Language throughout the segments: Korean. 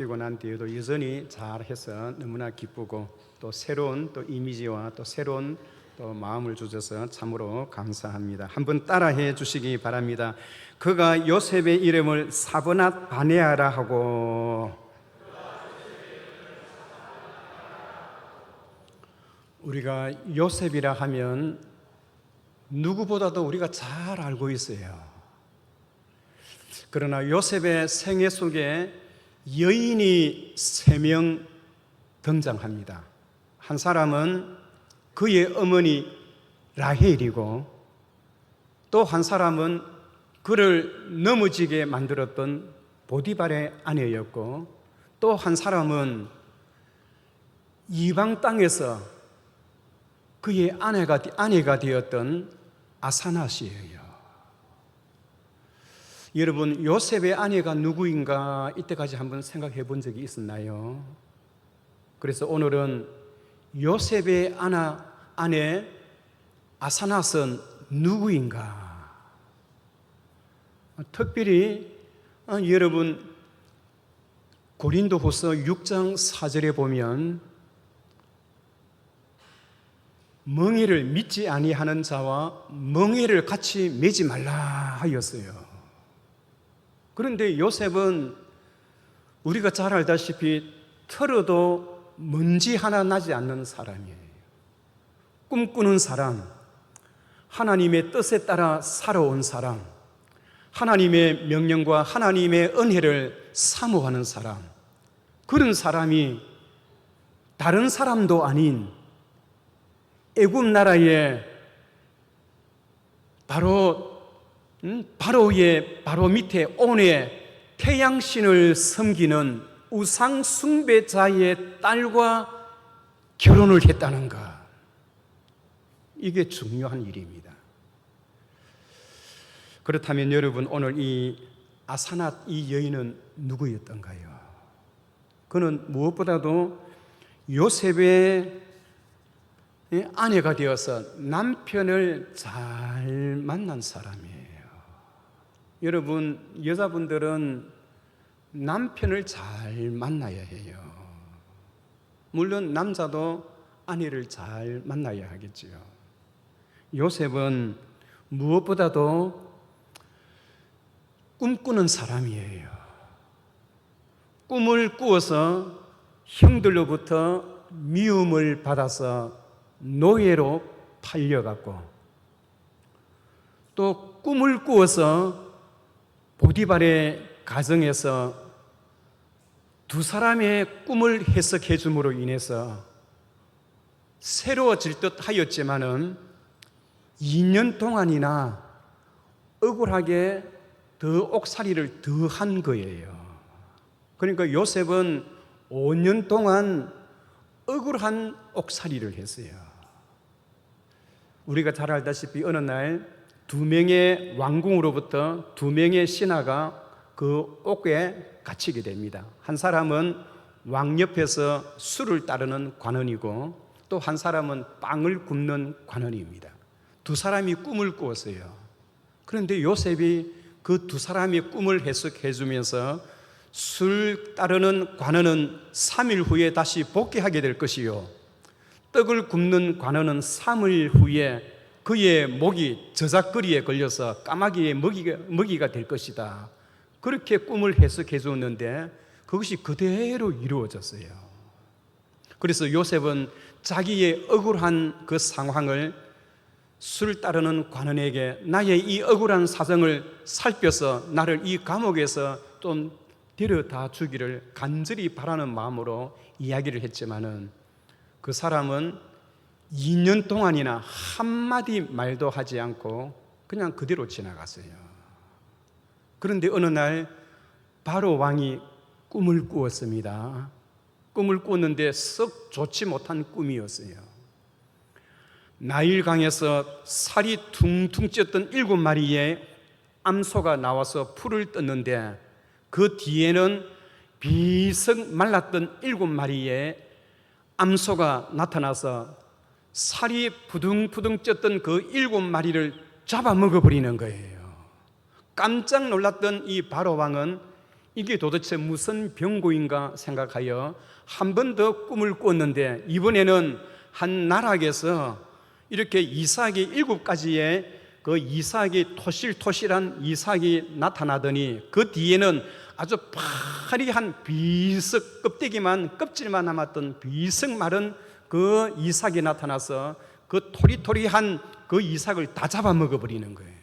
그리고 난 뒤에도 여전히 잘해서 너무나 기쁘고 또 새로운 또 이미지와 또 새로운 또 마음을 주셔서 참으로 감사합니다. 한번 따라해 주시기 바랍니다. 그가 요셉의 이름을 사브낫 바네아라 하고, 우리가 요셉이라 하면 누구보다도 우리가 잘 알고 있어요. 그러나 요셉의 생애 속에 여인이 3명 등장합니다. 한 사람은 그의 어머니 라헬이고, 또 한 사람은 그를 넘어지게 만들었던 보디발의 아내였고, 또 한 사람은 이방 땅에서 그의 아내가 되었던 아사낫이에요. 여러분, 요셉의 아내가 누구인가 이때까지 한번 생각해 본 적이 있었나요? 그래서 오늘은 요셉의 아내 아사낫은 누구인가? 특별히 여러분, 고린도후서 6장 4절에 보면 멍에를 믿지 아니하는 자와 멍에를 같이 매지 말라 하였어요. 그런데 요셉은 우리가 잘 알다시피 털어도 먼지 하나 나지 않는 사람이에요. 꿈꾸는 사람, 하나님의 뜻에 따라 살아온 사람, 하나님의 명령과 하나님의 은혜를 사모하는 사람, 그런 사람이 다른 사람도 아닌 애굽 나라의 바로 밑에 온의 태양신을 섬기는 우상 숭배자의 딸과 결혼을 했다는 것, 이게 중요한 일입니다. 그렇다면 여러분, 오늘 이 아사낫 이 여인은 누구였던가요? 그는 무엇보다도 요셉의 아내가 되어서 남편을 잘 만난 사람이에요. 여러분, 여자분들은 남편을 잘 만나야 해요. 물론 남자도 아내를 잘 만나야 하겠지요. 요셉은 무엇보다도 꿈꾸는 사람이에요. 꿈을 꾸어서 형들로부터 미움을 받아서 노예로 팔려갔고, 또 꿈을 꾸어서 보디발의 가정에서 두 사람의 꿈을 해석해 줌으로 인해서 새로워질 듯 하였지만은 2년 동안이나 억울하게 더 옥살이를 더 한 거예요. 그러니까 요셉은 5년 동안 억울한 옥살이를 했어요. 우리가 잘 알다시피 어느 날 2명의 왕궁으로부터 2명의 신하가 그 옥에 갇히게 됩니다. 한 사람은 왕 옆에서 술을 따르는 관원이고, 또 한 사람은 빵을 굽는 관원입니다. 두 사람이 꿈을 꾸었어요. 그런데 요셉이 그 두 사람의 꿈을 해석해 주면서 술 따르는 관원은 3일 후에 다시 복귀하게 될 것이요, 떡을 굽는 관원은 3일 후에 그의 목이 저작거리에 걸려서 까마귀의 먹이가 될 것이다. 그렇게 꿈을 해석해 주었는데 그것이 그대로 이루어졌어요. 그래서 요셉은 자기의 억울한 그 상황을 술 따르는 관원에게 나의 이 억울한 사정을 살펴서 나를 이 감옥에서 좀 데려다 주기를 간절히 바라는 마음으로 이야기를 했지만은, 그 사람은 2년 동안이나 한마디 말도 하지 않고 그냥 그대로 지나갔어요. 그런데 어느 날 바로 왕이 꿈을 꾸었습니다. 꿈을 꾸었는데 썩 좋지 못한 꿈이었어요. 나일강에서 살이 퉁퉁 찌었던 7마리의 암소가 나와서 풀을 떴는데, 그 뒤에는 비석 말랐던 7마리의 암소가 나타나서 살이 부둥부둥 쪘던 그 7마리를 잡아먹어버리는 거예요. 깜짝 놀랐던 이 바로 왕은 이게 도대체 무슨 병고인가 생각하여 한 번 더 꿈을 꿨는데, 이번에는 한 나락에서 이렇게 이삭이 7가지의 그 이삭이 토실토실한 이삭이 나타나더니, 그 뒤에는 아주 파리한 비석 껍질만 남았던 비석 마른 그 이삭이 나타나서 그 토리토리한 그 이삭을 다 잡아먹어 버리는 거예요.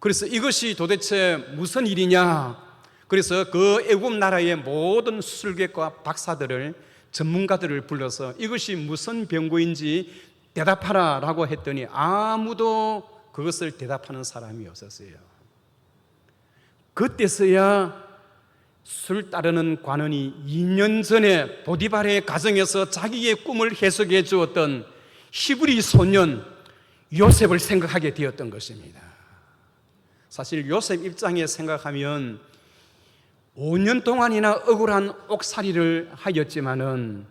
그래서 이것이 도대체 무슨 일이냐? 그래서 그 애굽 나라의 모든 수술객과 박사들을, 전문가들을 불러서 이것이 무슨 병고인지 대답하라 라고 했더니 아무도 그것을 대답하는 사람이 없었어요. 그때서야 술 따르는 관원이 2년 전에 보디발의 가정에서 자기의 꿈을 해석해 주었던 히브리 소년 요셉을 생각하게 되었던 것입니다. 사실 요셉 입장에 생각하면 5년 동안이나 억울한 옥살이를 하였지만은,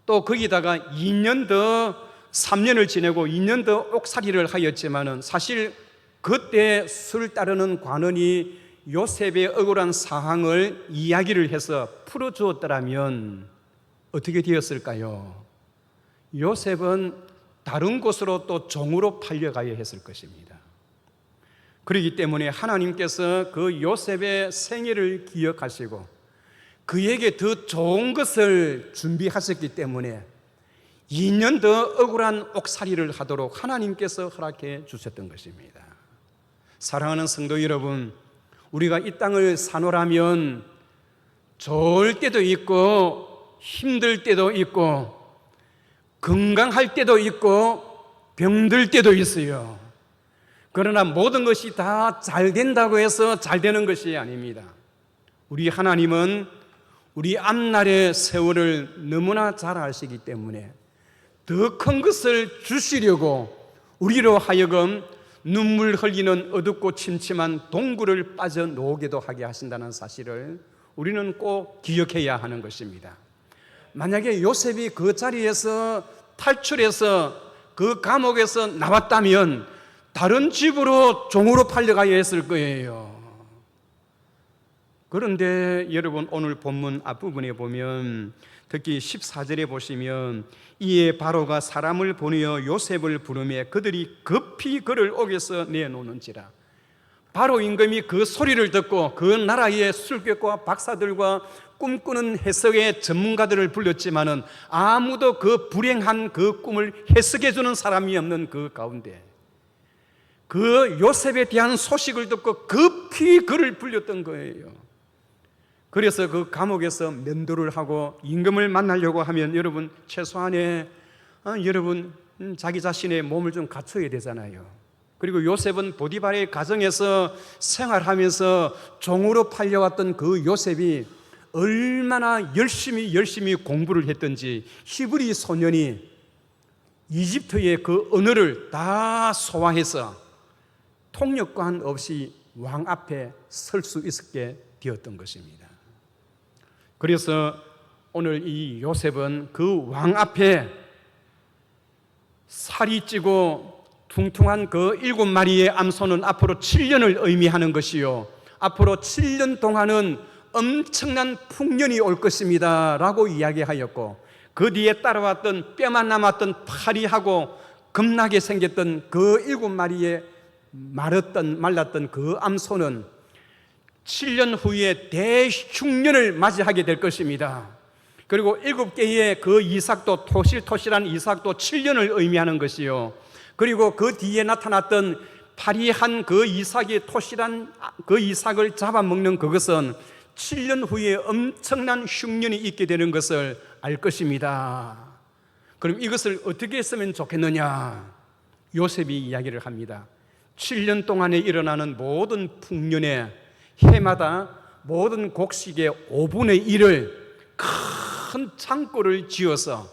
또 거기다가 2년 더 3년을 지내고 2년 더 옥살이를 하였지만은, 사실 그때 술 따르는 관원이 요셉의 억울한 상황을 이야기를 해서 풀어주었더라면 어떻게 되었을까요? 요셉은 다른 곳으로 또 종으로 팔려가야 했을 것입니다. 그렇기 때문에 하나님께서 그 요셉의 생애를 기억하시고 그에게 더 좋은 것을 준비하셨기 때문에 2년 더 억울한 옥살이를 하도록 하나님께서 허락해 주셨던 것입니다. 사랑하는 성도 여러분, 우리가 이 땅을 사노라면 좋을 때도 있고 힘들 때도 있고 건강할 때도 있고 병들 때도 있어요. 그러나 모든 것이 다 잘 된다고 해서 잘 되는 것이 아닙니다. 우리 하나님은 우리 앞날의 세월을 너무나 잘 아시기 때문에 더 큰 것을 주시려고 우리로 하여금 눈물 흘리는 어둡고 침침한 동굴을 빠져나오게도 하게 하신다는 사실을 우리는 꼭 기억해야 하는 것입니다. 만약에 요셉이 그 자리에서 탈출해서 그 감옥에서 나왔다면 다른 집으로 종으로 팔려가야 했을 거예요. 그런데 여러분, 오늘 본문 앞부분에 보면 특히 14절에 보시면, 이에 바로가 사람을 보내어 요셉을 부르매 그들이 급히 그를 옥에서 내놓는지라. 바로 임금이 그 소리를 듣고 그 나라의 술객과 박사들과 꿈꾸는 해석의 전문가들을 불렀지만은 아무도 그 불행한 그 꿈을 해석해 주는 사람이 없는 그 가운데 그 요셉에 대한 소식을 듣고 급히 그를 불렸던 거예요. 그래서 그 감옥에서 면도를 하고 임금을 만나려고 하면 여러분, 최소한의 여러분 자기 자신의 몸을 좀 갖춰야 되잖아요. 그리고 요셉은 보디발의 가정에서 생활하면서 종으로 팔려왔던 그 요셉이 얼마나 열심히 공부를 했던지, 히브리 소년이 이집트의 그 언어를 다 소화해서 통역관 없이 왕 앞에 설 수 있게 되었던 것입니다. 그래서 오늘 이 요셉은 그 왕 앞에 살이 찌고 퉁퉁한 그 7마리의 암소는 앞으로 7년을 의미하는 것이요, 앞으로 7년 동안은 엄청난 풍년이 올 것입니다 라고 이야기하였고, 그 뒤에 따라왔던 뼈만 남았던 파리하고 겁나게 생겼던 그 7마리의 말랐던 그 암소는 7년 후에 대흉년을 맞이하게 될 것입니다. 그리고 7개의 그 이삭도, 토실토실한 이삭도 7년을 의미하는 것이요, 그리고 그 뒤에 나타났던 파리한 그 이삭이 토실한 그 이삭을 잡아먹는 그것은 7년 후에 엄청난 흉년이 있게 되는 것을 알 것입니다. 그럼 이것을 어떻게 했으면 좋겠느냐? 요셉이 이야기를 합니다. 7년 동안에 일어나는 모든 풍년에 해마다 모든 곡식의 5분의 1을 큰 창고를 지어서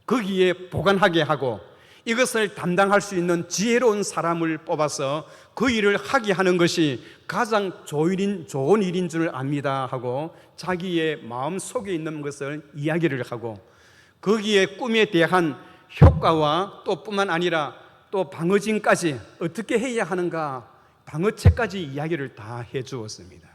거기에 보관하게 하고, 이것을 담당할 수 있는 지혜로운 사람을 뽑아서 그 일을 하게 하는 것이 가장 좋은 일인 줄 압니다 하고 자기의 마음속에 있는 것을 이야기를 하고, 거기에 꿈에 대한 효과와 또 뿐만 아니라 또 방어진까지 어떻게 해야 하는가, 방어책까지 이야기를 다 해주었습니다.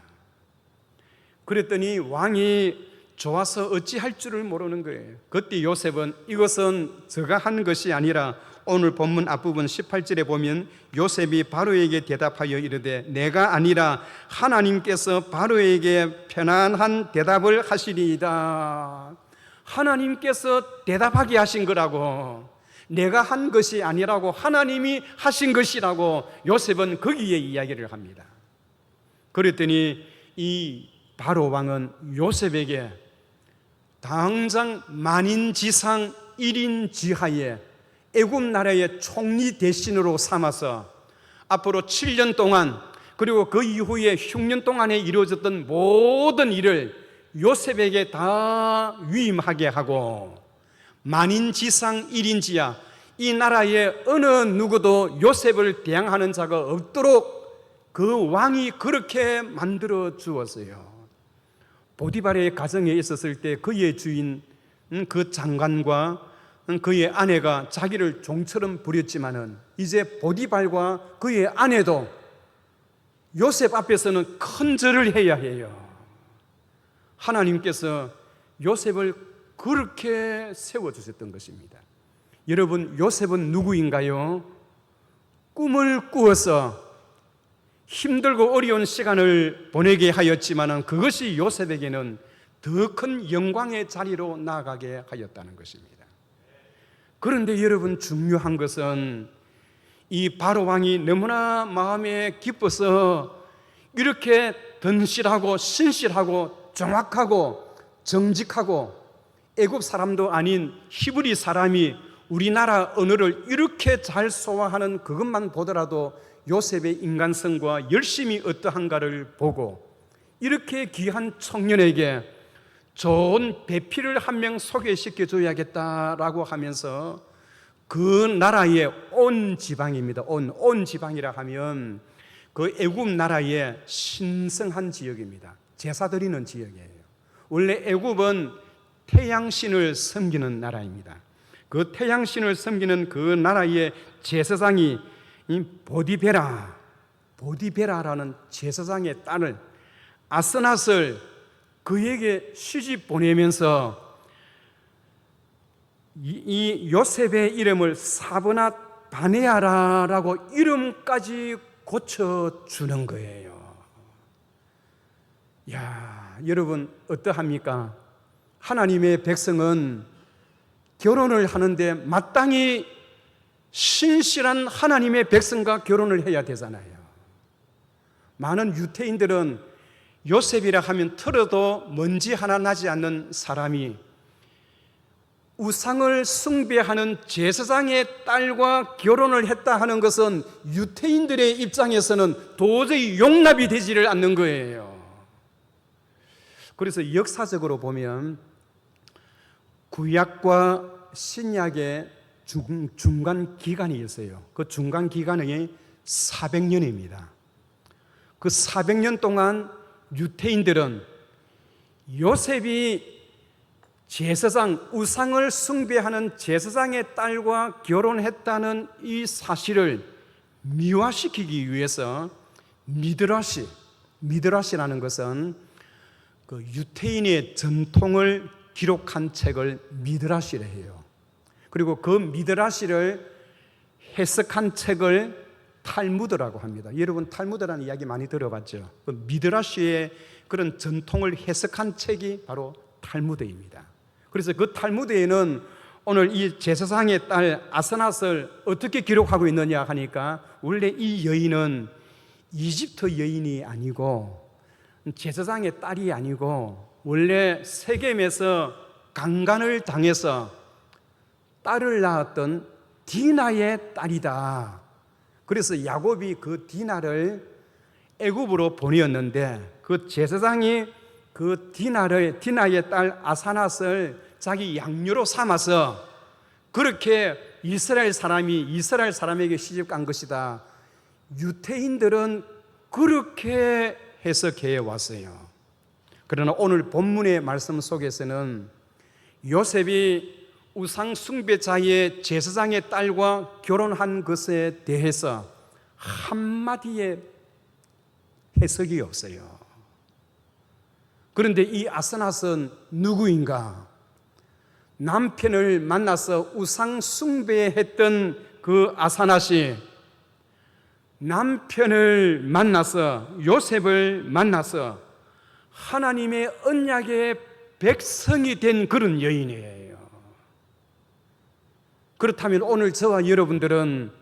그랬더니 왕이 좋아서 어찌할 줄을 모르는 거예요. 그때 요셉은 이것은 제가 한 것이 아니라, 오늘 본문 앞부분 18절에 보면 요셉이 바로에게 대답하여 이르되 내가 아니라 하나님께서 바로에게 편안한 대답을 하시리이다. 하나님께서 대답하게 하신 거라고, 내가 한 것이 아니라고 하나님이 하신 것이라고 요셉은 거기에 이야기를 합니다. 그랬더니 이 바로 왕은 요셉에게 당장 만인지상 1인 지하에 애굽 나라의 총리 대신으로 삼아서 앞으로 7년 동안, 그리고 그 이후에 6년 동안에 이루어졌던 모든 일을 요셉에게 다 위임하게 하고, 만인지상 1인지하, 이 나라의 어느 누구도 요셉을 대항하는 자가 없도록 그 왕이 그렇게 만들어 주었어요. 보디발의 가정에 있었을 때 그의 주인 그 장관과 그의 아내가 자기를 종처럼 부렸지만은, 이제 보디발과 그의 아내도 요셉 앞에서는 큰 절을 해야 해요. 하나님께서 요셉을 그렇게 세워주셨던 것입니다. 여러분, 요셉은 누구인가요? 꿈을 꾸어서 힘들고 어려운 시간을 보내게 하였지만 그것이 요셉에게는 더 큰 영광의 자리로 나아가게 하였다는 것입니다. 그런데 여러분, 중요한 것은 이 바로 왕이 너무나 마음에 기뻐서 이렇게 든실하고 신실하고 정확하고 정직하고 애굽 사람도 아닌 히브리 사람이 우리나라 언어를 이렇게 잘 소화하는 그것만 보더라도 요셉의 인간성과 열심이 어떠한가를 보고, 이렇게 귀한 청년에게 좋은 배필을 한 명 소개시켜 줘야겠다라고 하면서 그 나라의 온 지방입니다. 온 지방이라 하면 그 애굽 나라의 신성한 지역입니다. 제사 드리는 지역이에요. 원래 애굽은 태양신을 섬기는 나라입니다. 그 태양신을 섬기는 그 나라의 제사장이 이 보디베라라는 제사장의 딸을, 아스낫을 그에게 시집 보내면서 이 요셉의 이름을 사브낫 바네아라라고 이름까지 고쳐주는 거예요. 야, 여러분 어떠합니까? 하나님의 백성은 결혼을 하는데 마땅히 신실한 하나님의 백성과 결혼을 해야 되잖아요. 많은 유태인들은 요셉이라 하면 틀어도 먼지 하나 나지 않는 사람이 우상을 숭배하는 제사장의 딸과 결혼을 했다 하는 것은 유태인들의 입장에서는 도저히 용납이 되지를 않는 거예요. 그래서 역사적으로 보면 구약과 신약의 중간 기간이 있어요. 그 중간 기간이 400년입니다. 그 400년 동안 유태인들은 요셉이 제사장, 우상을 숭배하는 제사장의 딸과 결혼했다는 이 사실을 미화시키기 위해서 미드라시라는 것은 그 유태인의 전통을 기록한 책을 미드라시라 해요. 그리고 그 미드라시를 해석한 책을 탈무드라고 합니다. 여러분 탈무드라는 이야기 많이 들어봤죠? 그 미드라시의 그런 전통을 해석한 책이 바로 탈무드입니다. 그래서 그 탈무드에는 오늘 이 제사장의 딸 아스낫을 어떻게 기록하고 있느냐 하니까, 원래 이 여인은 이집트 여인이 아니고 제사장의 딸이 아니고 원래 세겜에서 강간을 당해서 딸을 낳았던 디나의 딸이다. 그래서 야곱이 그 디나를 애굽으로 보내었는데, 그 제사장이 그 디나의 딸 아스낫을 자기 양녀로 삼아서 그렇게 이스라엘 사람에게 시집 간 것이다. 유태인들은 그렇게 해석해 왔어요. 그러나 오늘 본문의 말씀 속에서는 요셉이 우상 숭배자의 제사장의 딸과 결혼한 것에 대해서 한마디의 해석이 없어요. 그런데 이 아스낫은 누구인가? 남편을 만나서 우상 숭배했던 그 아스낫이 남편을 만나서 요셉을 만나서 하나님의 언약의 백성이 된 그런 여인이에요. 그렇다면 오늘 저와 여러분들은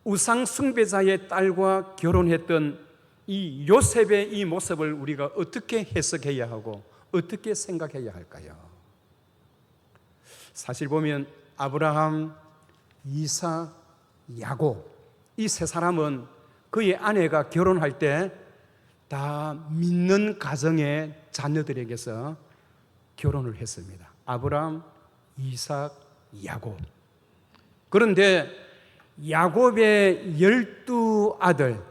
우상 숭배자의 딸과 결혼했던 이 요셉의 이 모습을 우리가 어떻게 해석해야 하고 어떻게 생각해야 할까요? 사실 보면 아브라함, 이삭, 야곱 이 세 사람은 그의 아내가 결혼할 때 다 믿는 가정의 자녀들에게서 결혼을 했습니다. 아브라함, 이삭, 야곱. 그런데 야곱의 12아들,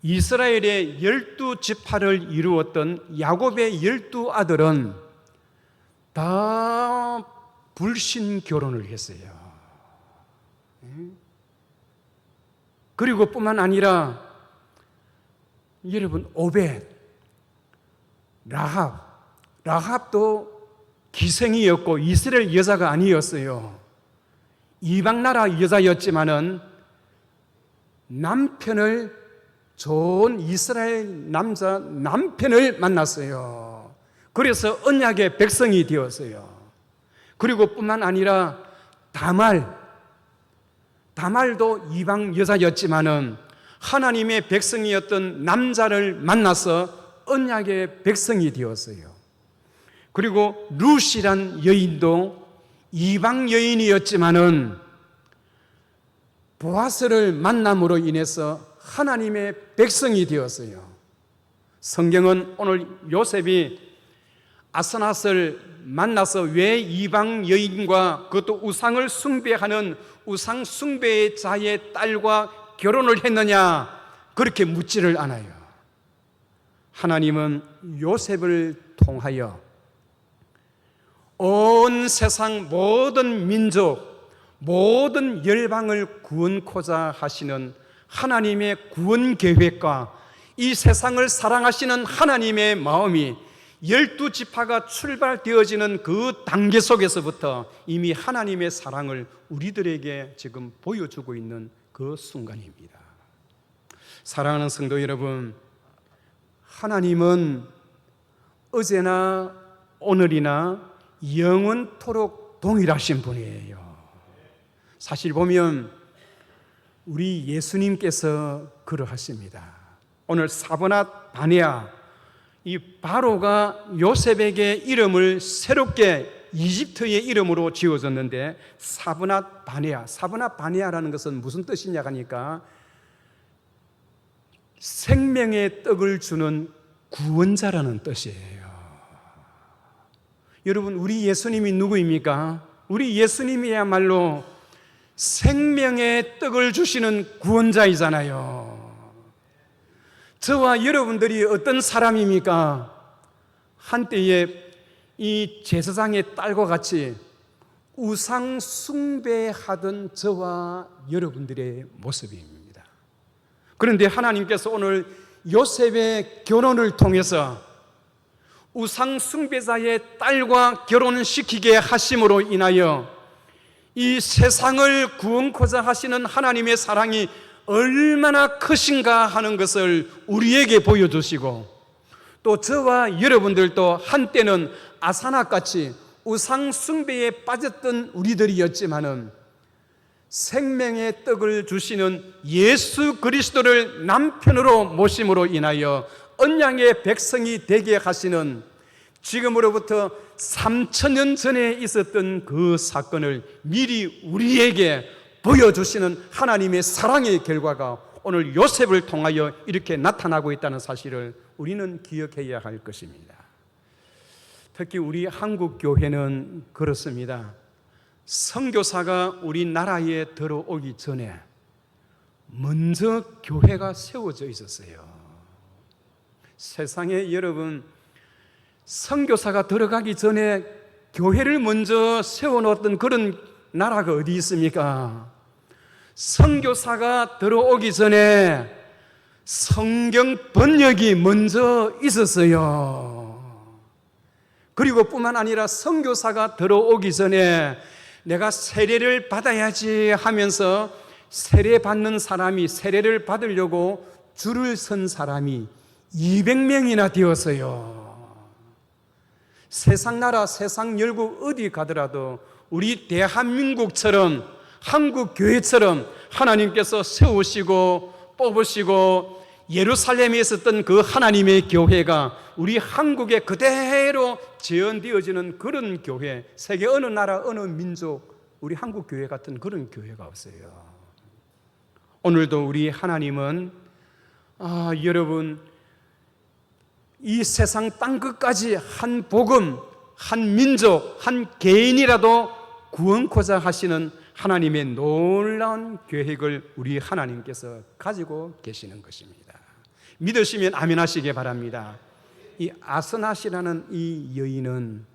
이스라엘의 12지파를 이루었던 야곱의 12아들은 다 불신 결혼을 했어요. 그리고 뿐만 아니라 여러분 오벳, 라합도 기생이었고 이스라엘 여자가 아니었어요. 이방 나라 여자였지만은 남편을 좋은 이스라엘 남편을 만났어요. 그래서 언약의 백성이 되었어요. 그리고 뿐만 아니라 다말도 이방 여자였지만은 하나님의 백성이었던 남자를 만나서 언약의 백성이 되었어요. 그리고 룻이란 여인도 이방 여인이었지만은 보아스를 만남으로 인해서 하나님의 백성이 되었어요. 성경은 오늘 요셉이 아스낫을 만나서 왜 이방 여인과 그것도 우상을 숭배하는 우상 숭배의 자의 딸과 결혼을 했느냐 그렇게 묻지를 않아요. 하나님은 요셉을 통하여 온 세상 모든 민족, 모든 열방을 구원코자 하시는 하나님의 구원 계획과 이 세상을 사랑하시는 하나님의 마음이 12지파가 출발되어지는 그 단계 속에서부터 이미 하나님의 사랑을 우리들에게 지금 보여주고 있는 그 순간입니다. 사랑하는 성도 여러분, 하나님은 어제나 오늘이나 영원토록 동일하신 분이에요. 사실 보면 우리 예수님께서 그러하십니다. 오늘 사브낫 바네아, 이 바로가 요셉에게 이름을 새롭게 이집트의 이름으로 지어졌는데 사브낫 바네아라는 것은 무슨 뜻이냐 하니까 생명의 떡을 주는 구원자라는 뜻이에요. 여러분, 우리 예수님이 누구입니까? 우리 예수님이야말로 생명의 떡을 주시는 구원자이잖아요. 저와 여러분들이 어떤 사람입니까? 한때에 이 제사장의 딸과 같이 우상 숭배하던 저와 여러분들의 모습입니다. 그런데 하나님께서 오늘 요셉의 결혼을 통해서 우상 숭배자의 딸과 결혼시키게 하심으로 인하여 이 세상을 구원코자 하시는 하나님의 사랑이 얼마나 크신가 하는 것을 우리에게 보여주시고, 또 저와 여러분들도 한때는 아스낫같이 우상 숭배에 빠졌던 우리들이었지만은 생명의 떡을 주시는 예수 그리스도를 남편으로 모심으로 인하여 언약의 백성이 되게 하시는, 지금으로부터 3000년 전에 있었던 그 사건을 미리 우리에게 보여주시는 하나님의 사랑의 결과가 오늘 요셉을 통하여 이렇게 나타나고 있다는 사실을 우리는 기억해야 할 것입니다. 특히 우리 한국 교회는 그렇습니다. 선교사가 우리나라에 들어오기 전에 먼저 교회가 세워져 있었어요. 세상에 여러분, 선교사가 들어가기 전에 교회를 먼저 세워놓았던 그런 나라가 어디 있습니까? 선교사가 들어오기 전에 성경 번역이 먼저 있었어요. 그리고 뿐만 아니라 선교사가 들어오기 전에 내가 세례를 받아야지 하면서 세례 받는 사람이, 세례를 받으려고 줄을 선 사람이 200명이나 되었어요. 세상 나라, 세상 열국 어디 가더라도 우리 대한민국처럼, 한국 교회처럼 하나님께서 세우시고 뽑으시고 예루살렘에 있었던 그 하나님의 교회가 우리 한국에 그대로 재현되어지는 그런 교회, 세계 어느 나라 어느 민족, 우리 한국 교회 같은 그런 교회가 없어요. 오늘도 우리 하나님은 여러분, 이 세상 땅끝까지 한 복음, 한 민족, 한 개인이라도 구원코자 하시는 하나님의 놀라운 계획을 우리 하나님께서 가지고 계시는 것입니다. 믿으시면 아멘 하시기 바랍니다. 이 아스낫이라는 이 여인은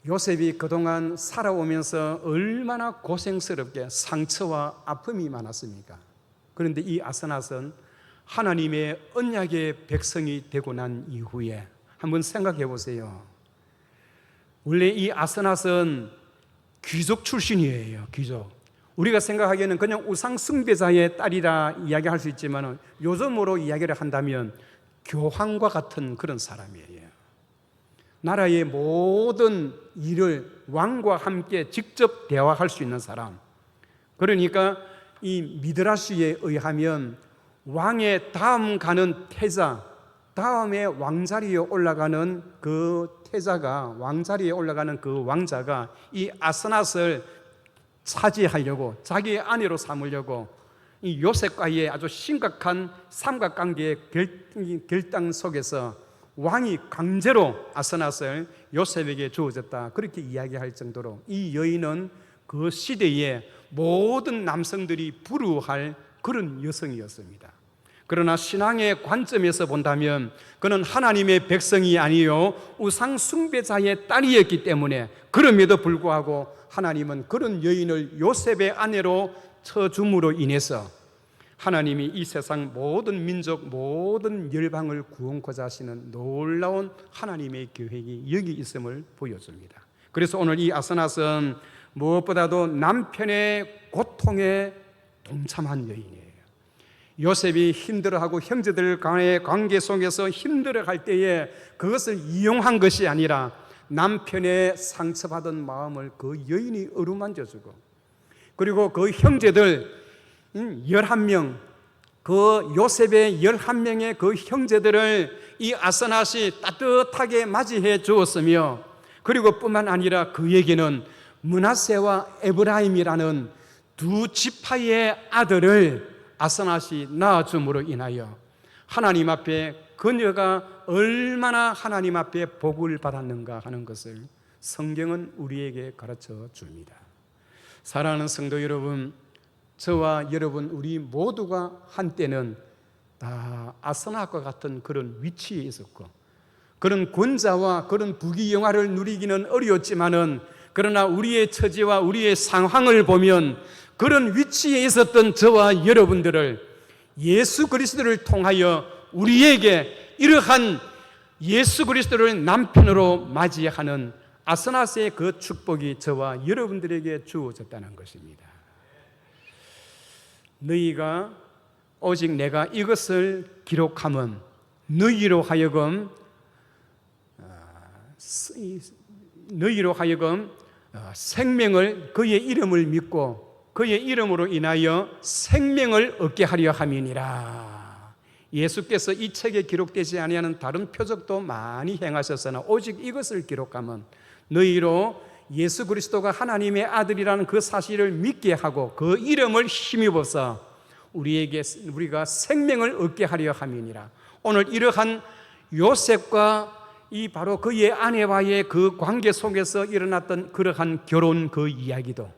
요셉이 그동안 살아오면서 얼마나 고생스럽게 상처와 아픔이 많았습니까? 그런데 이 아스낫은 하나님의 언약의 백성이 되고 난 이후에 한번 생각해 보세요. 원래 이 아스낫은 귀족 출신이에요. 귀족. 우리가 생각하기에는 그냥 우상 숭배자의 딸이라 이야기할 수 있지만 요즘으로 이야기를 한다면 교황과 같은 그런 사람이에요. 나라의 모든 일을 왕과 함께 직접 대화할 수 있는 사람. 그러니까 이 미드라시에 의하면 왕의 다음 가는 태자, 다음에 왕자리에 올라가는 그 태자가, 왕자리에 올라가는 그 왕자가 이 아스낫을 차지하려고, 자기의 아내로 삼으려고 이 요셉과의 아주 심각한 삼각관계의 결단 속에서 왕이 강제로 아스낫을 요셉에게 주어졌다, 그렇게 이야기할 정도로 이 여인은 그 시대에 모든 남성들이 부러워할 그런 여성이었습니다. 그러나 신앙의 관점에서 본다면 그는 하나님의 백성이 아니요 우상 숭배자의 딸이었기 때문에, 그럼에도 불구하고 하나님은 그런 여인을 요셉의 아내로 쳐줌으로 인해서 하나님이 이 세상 모든 민족, 모든 열방을 구원코자 하시는 놀라운 하나님의 계획이 여기 있음을 보여줍니다. 그래서 오늘 이 아스낫은 무엇보다도 남편의 고통에 동참한 여인이에요. 요셉이 힘들어하고 형제들 간의 관계 속에서 힘들어할 때에 그것을 이용한 것이 아니라 남편의 상처받은 마음을 그 여인이 어루만져주고, 그리고 그 형제들 11명, 그 요셉의 11명의 그 형제들을 이 아스낫이 따뜻하게 맞이해 주었으며, 그리고 뿐만 아니라 그에게는 므낫세와 에브라임이라는 두 지파의 아들을 아스낫이 낳아줌으로 인하여 하나님 앞에 그녀가 얼마나 하나님 앞에 복을 받았는가 하는 것을 성경은 우리에게 가르쳐 줍니다. 사랑하는 성도 여러분, 저와 여러분 우리 모두가 한때는 다 아스낫과 같은 그런 위치에 있었고, 그런 권자와 그런 부귀영화를 누리기는 어려웠지만은, 그러나 우리의 처지와 우리의 상황을 보면 그런 위치에 있었던 저와 여러분들을 예수 그리스도를 통하여 우리에게 이러한 예수 그리스도를 남편으로 맞이하는 아스낫의 그 축복이 저와 여러분들에게 주어졌다는 것입니다. 너희가 오직 내가 이것을 기록하면 너희로 하여금 생명을, 그의 이름을 믿고 그의 이름으로 인하여 생명을 얻게 하려 함이니라. 예수께서 이 책에 기록되지 아니하는 다른 표적도 많이 행하셨으나 오직 이것을 기록하면 너희로 예수 그리스도가 하나님의 아들이라는 그 사실을 믿게 하고 그 이름을 힘입어서 우리가 생명을 얻게 하려 함이니라. 오늘 이러한 요셉과 이 바로 그의 아내와의 그 관계 속에서 일어났던 그러한 결혼 그 이야기도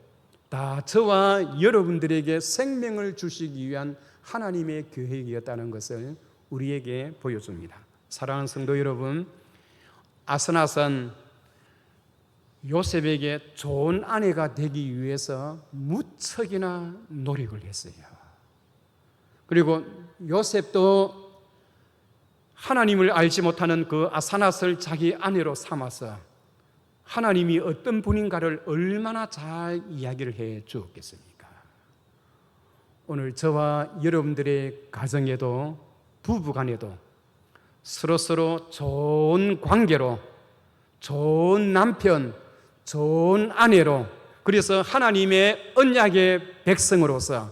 다 저와 여러분들에게 생명을 주시기 위한 하나님의 계획이었다는 것을 우리에게 보여줍니다. 사랑하는 성도 여러분, 아스낫은 요셉에게 좋은 아내가 되기 위해서 무척이나 노력을 했어요. 그리고 요셉도 하나님을 알지 못하는 그 아사낫을 자기 아내로 삼아서 하나님이 어떤 분인가를 얼마나 잘 이야기를 해 주었겠습니까? 오늘 저와 여러분들의 가정에도, 부부간에도 서로서로 좋은 관계로, 좋은 남편, 좋은 아내로, 그래서 하나님의 언약의 백성으로서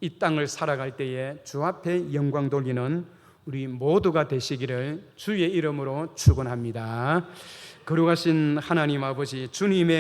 이 땅을 살아갈 때에 주 앞에 영광 돌리는 우리 모두가 되시기를 주의 이름으로 축원합니다. 거룩하신 하나님 아버지, 주님의